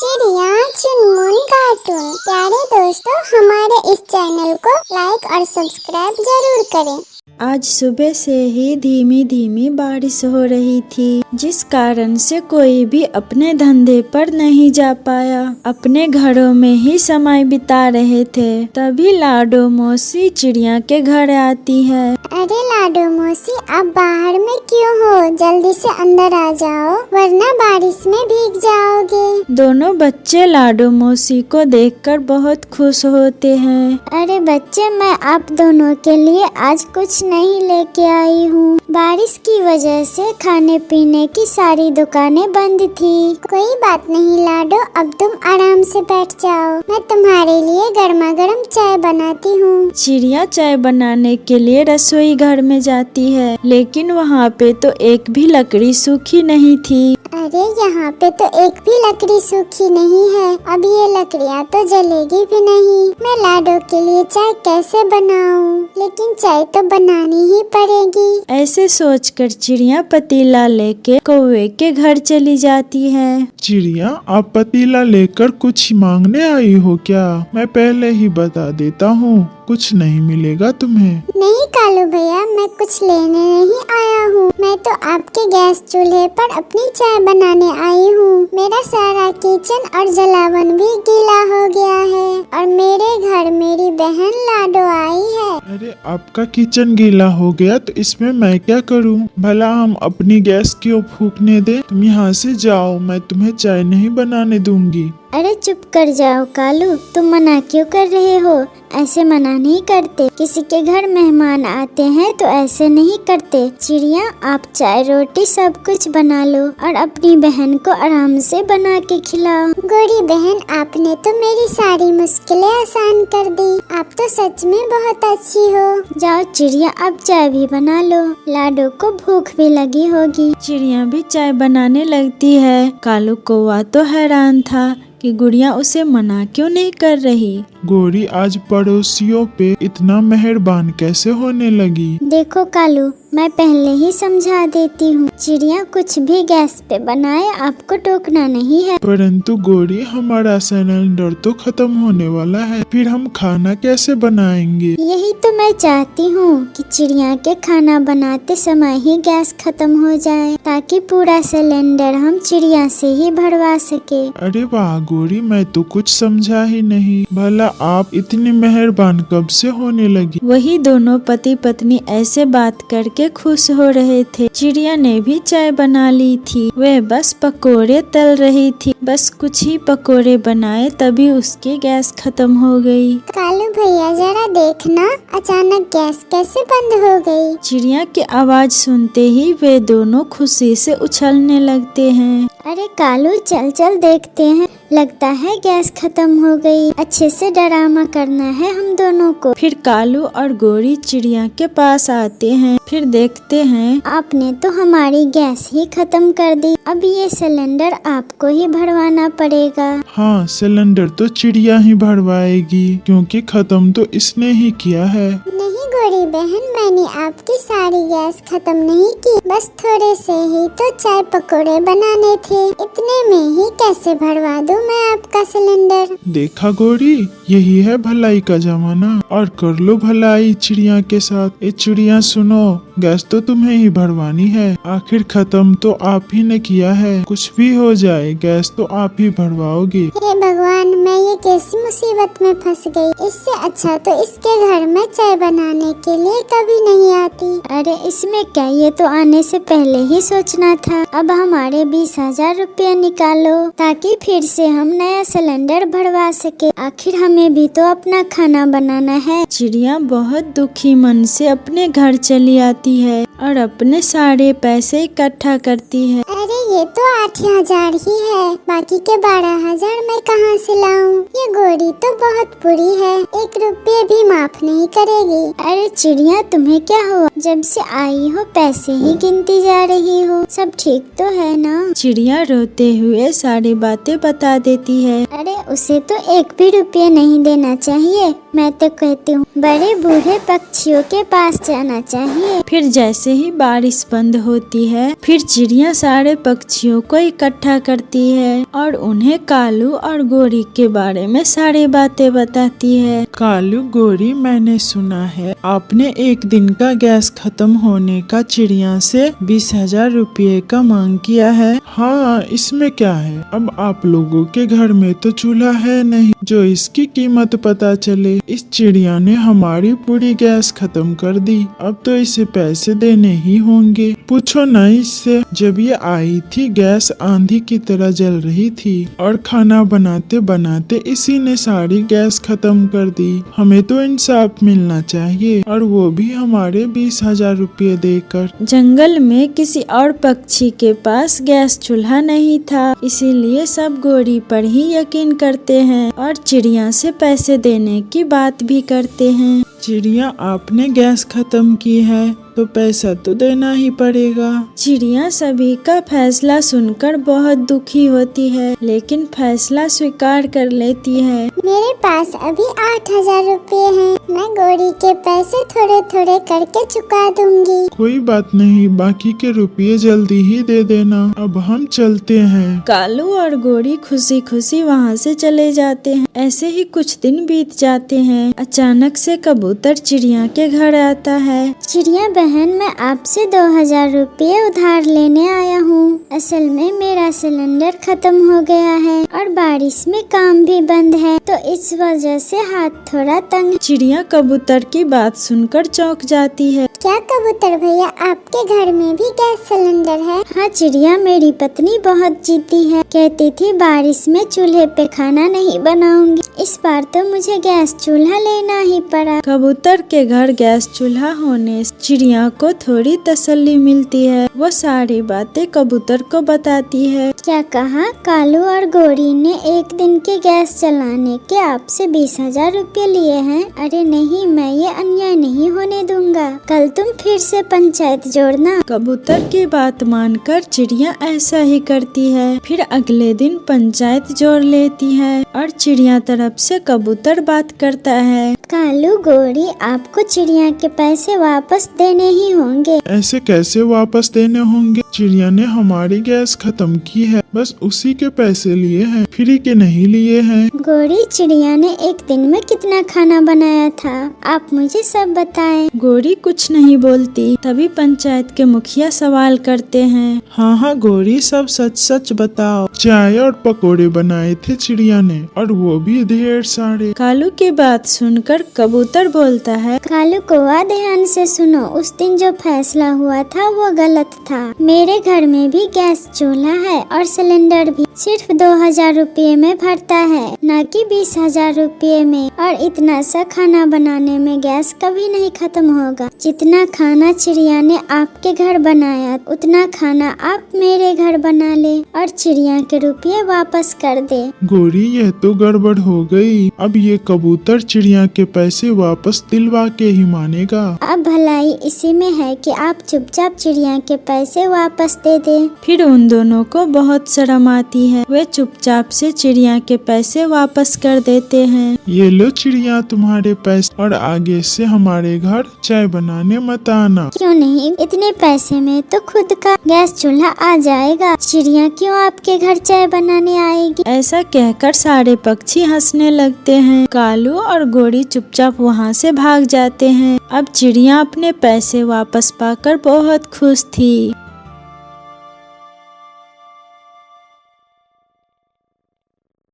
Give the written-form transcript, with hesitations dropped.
चिड़िया चुनमुन कार्टून। प्यारे दोस्तों, हमारे इस चैनल को लाइक और सब्सक्राइब जरूर करें। आज सुबह से ही धीमी धीमी बारिश हो रही थी, जिस कारण से कोई भी अपने धंधे पर नहीं जा पाया, अपने घरों में ही समय बिता रहे थे। तभी लाडो मौसी चिड़िया के घर आती है। अरे लाडो मौसी, आप बाहर में क्यों हो? जल्दी से अंदर आ जाओ, वरना बारिश में भीग जाओगे। दोनों बच्चे लाडो मौसी को देखकर बहुत खुश होते हैं। अरे बच्चे, मैं आप दोनों के लिए आज कुछ नहीं लेके आई हूँ। बारिश की वजह से खाने पीने की सारी दुकानें बंद थी। कोई बात नहीं लाडो, अब तुम आराम से बैठ जाओ, मैं तुम्हारे लिए गर्मा गर्म चाय बनाती हूँ। चिड़िया चाय बनाने के लिए रसोई घर में जाती है, लेकिन वहाँ पे तो एक भी लकड़ी सूखी नहीं थी। अरे यहाँ पे तो एक भी लकड़ी सूखी नहीं है। अब ये लकड़ियाँ तो जलेगी भी नहीं। मैं लाडो के लिए चाय कैसे बनाऊं? लेकिन चाय तो बनानी ही पड़ेगी। ऐसे सोचकर चिड़िया पतीला लेके कौवे के घर चली जाती है। चिड़िया, आप पतीला लेकर कुछ मांगने आई हो क्या? मैं पहले ही बता देता हूँ, कुछ नहीं मिलेगा तुम्हें। नहीं कालू भैया, मैं कुछ लेने नहीं आया हूँ। मैं तो आपके गैस चूल्हे पर अपनी चाय बनाने आई हूँ। मेरा सारा किचन और जलावन भी गीला हो गया है, और मेरे घर मेरी बहन लाडो आई है। अरे, आपका किचन गीला हो गया तो इसमें मैं क्या करूँ? भला हम अपनी गैस क्यों फूकने दे? तुम यहाँ से जाओ, मैं तुम्हें चाय नहीं बनाने दूंगी। अरे चुप कर जाओ कालू, तुम मना क्यों कर रहे हो? ऐसे मना नहीं करते। किसी के घर मेहमान आते हैं तो ऐसे नहीं करते। चिड़िया, आप चाय रोटी सब कुछ बना लो और अपनी बहन को आराम से बना के खिलाओ। गोरी बहन, आपने तो मेरी सारी मुश्किलें आसान कर दी। आप तो सच में बहुत अच्छी हो। जाओ चिड़िया, अब चाय भी बना लो। लाडो को भूख भी लगी होगी। चिड़िया भी चाय बनाने लगती है। कालू कौवा तो हैरान था कि गुड़िया उसे मना क्यों नहीं कर रही। गोरी आज पड़ोसियों पे इतना मेहरबान कैसे होने लगी? देखो कालू, मैं पहले ही समझा देती हूँ, चिड़िया कुछ भी गैस पे बनाए आपको टोकना नहीं है। परंतु गोरी, हमारा सिलेंडर तो खत्म होने वाला है, फिर हम खाना कैसे बनाएंगे? यही तो मैं चाहती हूँ कि चिड़िया के खाना बनाते समय ही गैस खत्म हो जाए, ताकि पूरा सिलेंडर हम चिड़िया से ही भरवा सके। अरे वाह गोरी, मैं तो कुछ समझा ही नहीं। भला आप इतनी मेहरबान कब से होने लगी? वही दोनों पति पत्नी ऐसे बात करके खुश हो रहे थे। चिड़िया ने भी चाय बना ली थी। वह बस पकोड़े तल रही थी। बस कुछ ही पकोड़े बनाए, तभी उसकी गैस खत्म हो गई। कालू भैया, जरा देखना, अचानक गैस कैसे बंद हो गई? चिड़िया की आवाज सुनते ही वे दोनों खुशी से उछलने लगते हैं। अरे कालू, चल चल देखते हैं, लगता है गैस खत्म हो गई। अच्छे से ड्रामा करना है हम दोनों को। फिर कालू और गोरी चिड़िया के पास आते हैं। फिर देखते हैं, आपने तो हमारी गैस ही खत्म कर दी। अब ये सिलेंडर आपको ही भरवाना पड़ेगा। हाँ, सिलेंडर तो चिड़िया ही भरवाएगी, क्योंकि खत्म तो इसने ही किया है। नहीं गोरी बहन, मैंने आपकी सारी गैस खत्म नहीं की, बस थोड़े से ही तो चाय पकोड़े बनाने थे। इतने में ही कैसे भरवा दूं मैं आपका सिलेंडर? देखा गोरी, यही है भलाई का जमाना। और कर लो भलाई चिड़िया के साथ। ए चिड़िया सुनो, गैस तो तुम्हें ही भरवानी है। आखिर खत्म तो आप ही ने किया है। कुछ भी हो जाए, गैस तो आप ही भरवाओगे। हे भगवान, मैं ये कैसी मुसीबत में फंस गई। इससे अच्छा तो इसके घर में चाय बनाने के लिए कभी नहीं आती। अरे इसमें क्या, ये तो आने से पहले ही सोचना था। अब हमारे 20,000 रुपये निकालो, ताकि फिर से हम नया सिलेंडर भरवा सके। आखिर हमें भी तो अपना खाना बनाना है। चिड़िया बहुत दुखी मन से अपने घर चली आती है और अपने सारे पैसे इकट्ठा करती है। अरे ये तो 8,000 ही है, बाकी के 12,000 मैं कहाँ से लाऊं? ये गोरी तो बहुत बुरी है, 1 रुपये भी माफ नहीं करेगी। अरे चिड़िया, तुम्हें क्या हुआ? जब से आई हो पैसे ही गिनती जा रही हो। सब ठीक तो है ना? चिड़िया रोते हुए सारी बातें बता देती है। अरे उसे तो 1 भी रुपये नहीं देना चाहिए। मैं तो कहती हूँ बड़े बूढ़े पक्षियों के पास जाना चाहिए। फिर जैसे ही बारिश बंद होती है। फिर चिड़िया सारे पक्षियों को इकट्ठा करती है और उन्हें कालू और गोरी के बारे में सारी बातें बताती है। कालू, गोरी, मैंने सुना है आपने एक दिन का गैस खत्म होने का चिड़िया से 20,000 रुपये का मांग किया है। हाँ, इसमें क्या है, अब आप लोगों के घर में तो चूल्हा है नहीं जो इसकी कीमत पता चले। इस चिड़िया ने हमारी पूरी गैस खत्म कर दी, अब तो इसे पैसे देने ही होंगे। पूछो ना इससे, जब ये आई थी गैस आंधी की तरह जल रही थी और खाना बनाते बनाते इसी ने सारी गैस खत्म कर दी। हमें तो इंसाफ मिलना चाहिए, और वो भी हमारे 20,000 रुपये देकर। जंगल में किसी और पक्षी के पास गैस चूल्हा नहीं था, इसीलिए सब गोरी पर ही यकीन करते हैं और चिड़िया से पैसे देने की बात भी करते हैं। चिड़िया, आपने गैस खत्म की है तो पैसा तो देना ही पड़ेगा। चिड़िया सभी का फैसला सुनकर बहुत दुखी होती है, लेकिन फैसला स्वीकार कर लेती है। मेरे पास अभी 8,000 रुपये हैं, मैं गोरी के पैसे थोड़े थोड़े करके चुका दूंगी। कोई बात नहीं, बाकी के रुपये जल्दी ही दे देना। अब हम चलते हैं। कालू और गोरी खुशी खुशी वहाँ से चले जाते हैं। ऐसे ही कुछ दिन बीत जाते हैं। अचानक से कबूतर चिड़िया के घर आता है। चिड़िया बहन, मैं आपसे 2,000 रुपये उधार लेने आया हूँ। असल में मेरा सिलेंडर खत्म हो गया है और बारिश में काम भी बंद है, तो इस वजह से हाथ थोड़ा तंग। चिड़िया कबूतर की बात सुनकर चौंक जाती है। क्या कबूतर भैया, आपके घर में भी गैस सिलेंडर है? हाँ चिड़िया, मेरी पत्नी बहुत जीती है, कहती थी बारिश में चूल्हे पे खाना नहीं बनाऊंगी। इस बार तो मुझे गैस चूल्हा लेना ही पड़ा। कबूतर के घर गैस चूल्हा होने से चिड़िया को थोड़ी तसल्ली मिलती है। वो सारी बातें कबूतर को बताती है। क्या कहा? कालू और गोरी ने एक दिन के गैस चलाने के आपसे 20,000 रुपये लिए हैं? अरे नहीं, मैं ये अन्याय नहीं होने दूंगा। कल तुम फिर से पंचायत जोड़ना। कबूतर की बात मानकर चिड़िया ऐसा ही करती है। फिर अगले दिन पंचायत जोड़ लेती है और चिड़िया तरफ से कबूतर बात करता है। कालू, गोरी, आपको चिड़िया के पैसे वापस देने ही होंगे। ऐसे कैसे वापस देने होंगे? चिड़िया ने हमारी गैस खत्म की है, बस उसी के पैसे लिए हैं, फ्री के नहीं लिए हैं। गोरी, चिड़िया ने एक दिन में कितना खाना बनाया था, आप मुझे सब बताएं। गोरी कुछ नहीं बोलती। तभी पंचायत के मुखिया सवाल करते हैं। हाँ गोरी, सब सच सच बताओ। चाय और पकोड़े बनाए थे चिड़िया ने, और वो भी ढेर सारे। कालू की बात सुनकर कबूतर बोलता है। कालू कौवा, ध्यान से सुनो, उस दिन जो फैसला हुआ था वो गलत था। मेरे घर में भी गैस चूल्हा है और सिलेंडर भी सिर्फ 2,000 रुपये में भरता है, न कि 20,000 रुपये में। और इतना सा खाना बनाने में गैस कभी नहीं खत्म होगा। जितना खाना चिड़िया ने आपके घर बनाया, उतना खाना आप मेरे घर बना ले और चिड़िया के रुपये वापस कर दे। गोरी, यह तो गड़बड़ हो गई। अब ये कबूतर चिड़िया के पैसे वापस दिलवा के ही मानेगा। अब भलाई इसी में है कि आप चुपचाप चिड़िया के पैसे वापस दे दे। फिर उन दोनों को बहुत शर्म आती है। वे चुपचाप से चिड़िया के पैसे वापस कर देते हैं। ये लो चिड़िया, तुम्हारे पैसे, और आगे से हमारे घर चाय बनाने मत आना। क्यों नहीं, इतने पैसे में तो खुद का गैस चूल्हा आ जाएगा। चिड़िया क्यों आपके घर चाय बनाने आएगी? ऐसा कहकर सारे पक्षी हंसने लगते हैं। कालू और गोरी चुपचाप वहाँ से भाग जाते हैं। अब चिड़िया अपने पैसे वापस पाकर बहुत खुश थी।